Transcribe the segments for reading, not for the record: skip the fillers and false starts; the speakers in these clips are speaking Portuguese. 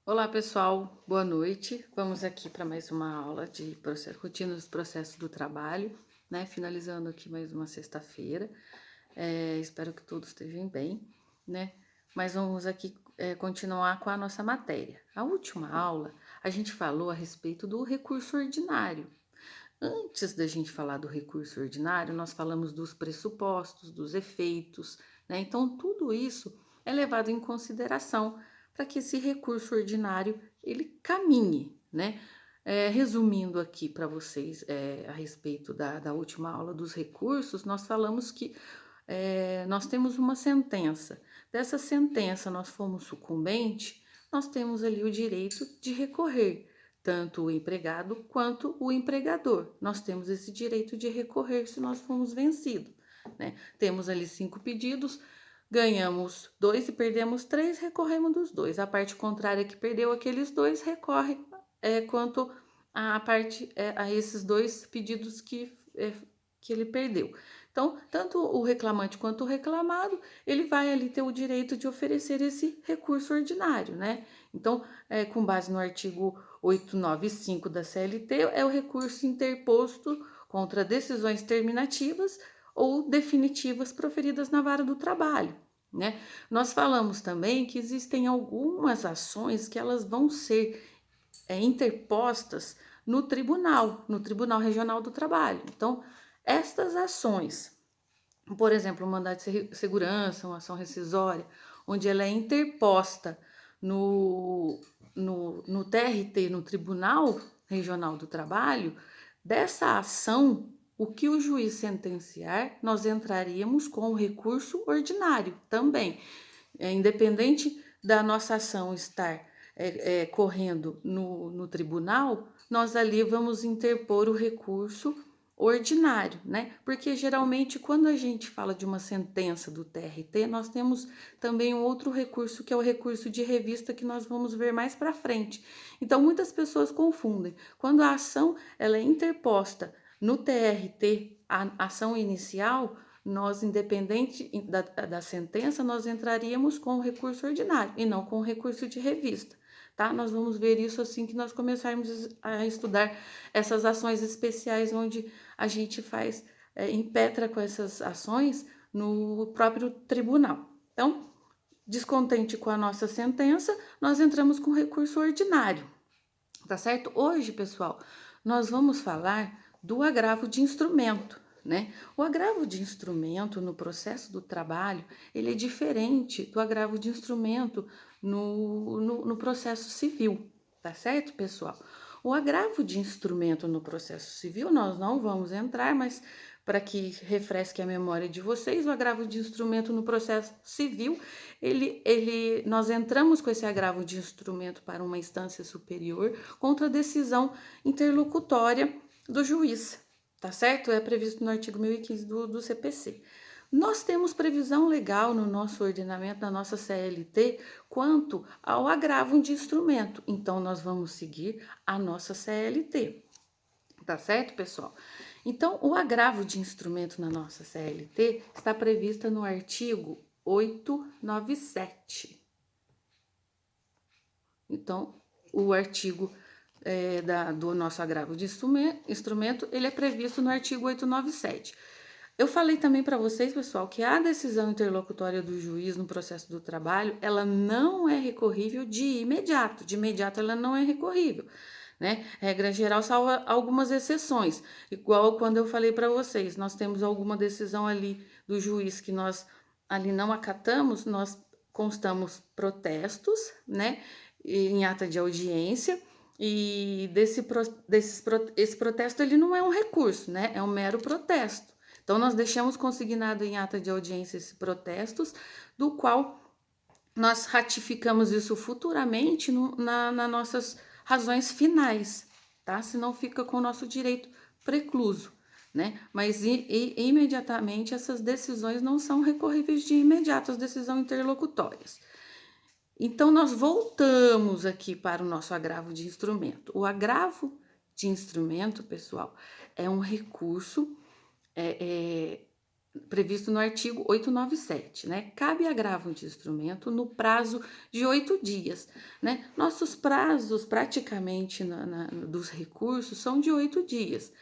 Olá, pessoal, boa noite. Vamos aqui para mais uma aula de rotina dos processos do trabalho, né? Finalizando aqui mais uma sexta-feira. Espero que todos estejam bem, né? Mas vamos aqui continuar com a nossa matéria. A última aula, a gente falou a respeito do recurso ordinário. Antes da gente falar do recurso ordinário, nós falamos dos pressupostos, dos efeitos, né? Então, tudo isso é levado em consideração para que esse recurso ordinário ele caminhe, né? Resumindo aqui para vocês a respeito da última aula dos recursos, nós falamos que nós temos uma sentença. Dessa sentença, nós fomos sucumbente, nós temos ali o direito de recorrer tanto o empregado quanto o empregador. Nós temos esse direito de recorrer se nós formos vencidos, né? Temos ali 5 pedidos, ganhamos 2 e perdemos 3, recorremos dos 2. A parte contrária que perdeu aqueles 2 recorre quanto a parte a esses 2 pedidos que ele perdeu. Então, tanto o reclamante quanto o reclamado, ele vai ali ter o direito de oferecer esse recurso ordinário, né? Então, com base no artigo 895 da CLT, é o recurso interposto contra decisões terminativas ou definitivas proferidas na vara do trabalho, né? Nós falamos também que existem algumas ações que elas vão ser interpostas no Tribunal Regional do Trabalho. Então, estas ações, por exemplo, um mandado de segurança, uma ação rescisória, onde ela é interposta no TRT, no Tribunal Regional do Trabalho, dessa ação, o que o juiz sentenciar, nós entraríamos com o recurso ordinário também. Independente da nossa ação estar correndo no tribunal, nós ali vamos interpor o recurso ordinário, né? Porque geralmente quando a gente fala de uma sentença do TRT, nós temos também um outro recurso que é o recurso de revista que nós vamos ver mais para frente. Então muitas pessoas confundem. Quando a ação ela é interposta no TRT, a ação inicial, nós, independente da sentença, nós entraríamos com o recurso ordinário e não com o recurso de revista, tá? Nós vamos ver isso assim que nós começarmos a estudar essas ações especiais, onde a gente faz, impetra com essas ações no próprio tribunal. Então, descontente com a nossa sentença, nós entramos com recurso ordinário, tá certo? Hoje, pessoal, nós vamos falar do agravo de instrumento, né? O agravo de instrumento no processo do trabalho, ele é diferente do agravo de instrumento no processo civil, tá certo, pessoal? O agravo de instrumento no processo civil, nós não vamos entrar, mas para que refresque a memória de vocês, o agravo de instrumento no processo civil, nós entramos com esse agravo de instrumento para uma instância superior contra a decisão interlocutória do juiz, tá certo? É previsto no artigo 1015 do CPC. Nós temos previsão legal no nosso ordenamento, na nossa CLT, quanto ao agravo de instrumento. Então, nós vamos seguir a nossa CLT. Tá certo, pessoal? Então, o agravo de instrumento na nossa CLT está prevista no artigo 897. Então, o artigo do nosso agravo de instrumento, ele é previsto no artigo 897. Eu falei também para vocês, pessoal, que a decisão interlocutória do juiz no processo do trabalho, ela não é recorrível de imediato. De imediato, ela não é recorrível, né? Regra geral, salva algumas exceções. Igual quando eu falei para vocês, nós temos alguma decisão ali do juiz que nós ali não acatamos, nós constamos protestos, né? Em ata de audiência. E esse protesto ele não é um recurso, né? É um mero protesto. Então, nós deixamos consignado em ata de audiência esses protestos, do qual nós ratificamos isso futuramente nas nossas razões finais, tá? Senão fica com o nosso direito precluso, né? Mas imediatamente essas decisões não são recorríveis de imediato, as decisões interlocutórias. Então, nós voltamos aqui para o nosso agravo de instrumento. O agravo de instrumento, pessoal, é um recurso previsto no artigo 897, né? Cabe agravo de instrumento no prazo de 8 dias, né? Nossos prazos praticamente dos recursos são de 8 dias,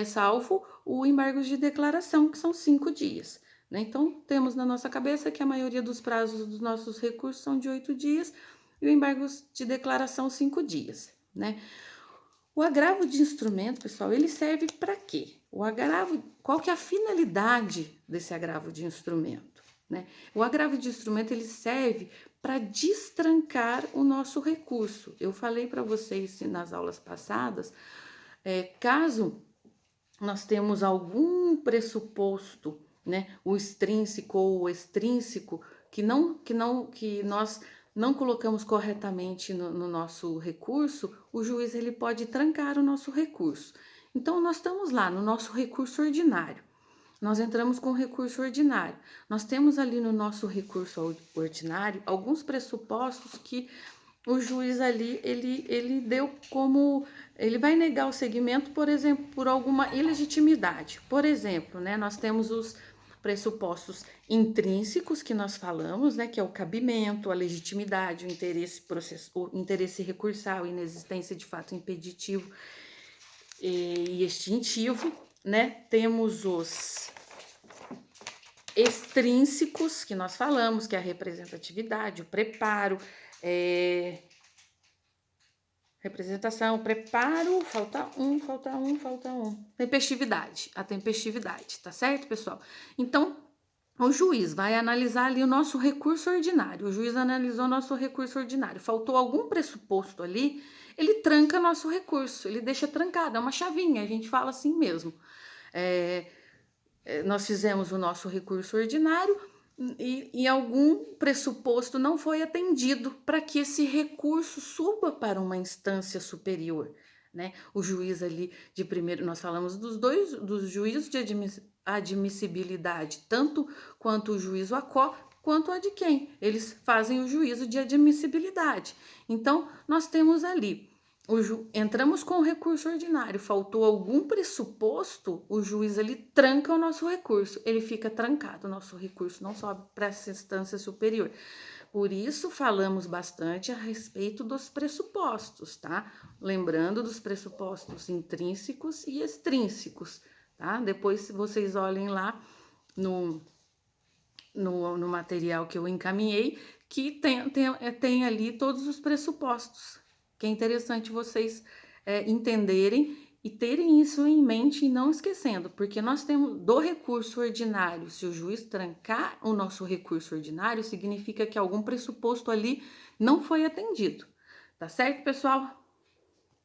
salvo o embargo de declaração, que são 5 dias, né? Então, temos na nossa cabeça que a maioria dos prazos dos nossos recursos são de 8 dias e o embargo de declaração 5 dias, né? O agravo de instrumento, pessoal, ele serve para quê? O agravo, qual que é a finalidade desse agravo de instrumento, né? O agravo de instrumento, ele serve para destrancar o nosso recurso. Eu falei para vocês nas aulas passadas, caso nós temos algum pressuposto, né, o extrínseco ou o extrínseco, que nós não colocamos corretamente no nosso recurso, o juiz ele pode trancar o nosso recurso. Então, nós estamos lá no nosso recurso ordinário. Nós entramos com recurso ordinário. Nós temos ali no nosso recurso ordinário alguns pressupostos que o juiz ali, ele deu como, ele vai negar o segmento, por exemplo, por alguma ilegitimidade. Por exemplo, né, nós temos os pressupostos intrínsecos que nós falamos, né, que é o cabimento, a legitimidade, o interesse recursal, a inexistência de fato impeditivo e extintivo, né? Temos os extrínsecos que nós falamos, que é a representatividade, o preparo, representação, preparo, falta um. Tempestividade, a tempestividade, tá certo, pessoal? Então, o juiz vai analisar ali o nosso recurso ordinário. O juiz analisou nosso recurso ordinário. Faltou algum pressuposto ali, ele tranca nosso recurso, ele deixa trancado, é uma chavinha, a gente fala assim mesmo. Nós fizemos o nosso recurso ordinário e algum pressuposto não foi atendido para que esse recurso suba para uma instância superior, né? O juiz ali de primeiro, nós falamos dos juízos de admissibilidade, tanto quanto o juízo ACO, quanto a de quem? Eles fazem o juízo de admissibilidade. Então, nós temos ali entramos com o recurso ordinário, faltou algum pressuposto, o juiz ele tranca o nosso recurso, ele fica trancado, o nosso recurso não sobe para essa instância superior. Por isso falamos bastante a respeito dos pressupostos, tá? Lembrando dos pressupostos intrínsecos e extrínsecos, tá? Depois vocês olhem lá no material que eu encaminhei, que tem ali todos os pressupostos, que é interessante vocês entenderem e terem isso em mente e não esquecendo, porque nós temos do recurso ordinário, se o juiz trancar o nosso recurso ordinário, significa que algum pressuposto ali não foi atendido. Tá certo, pessoal?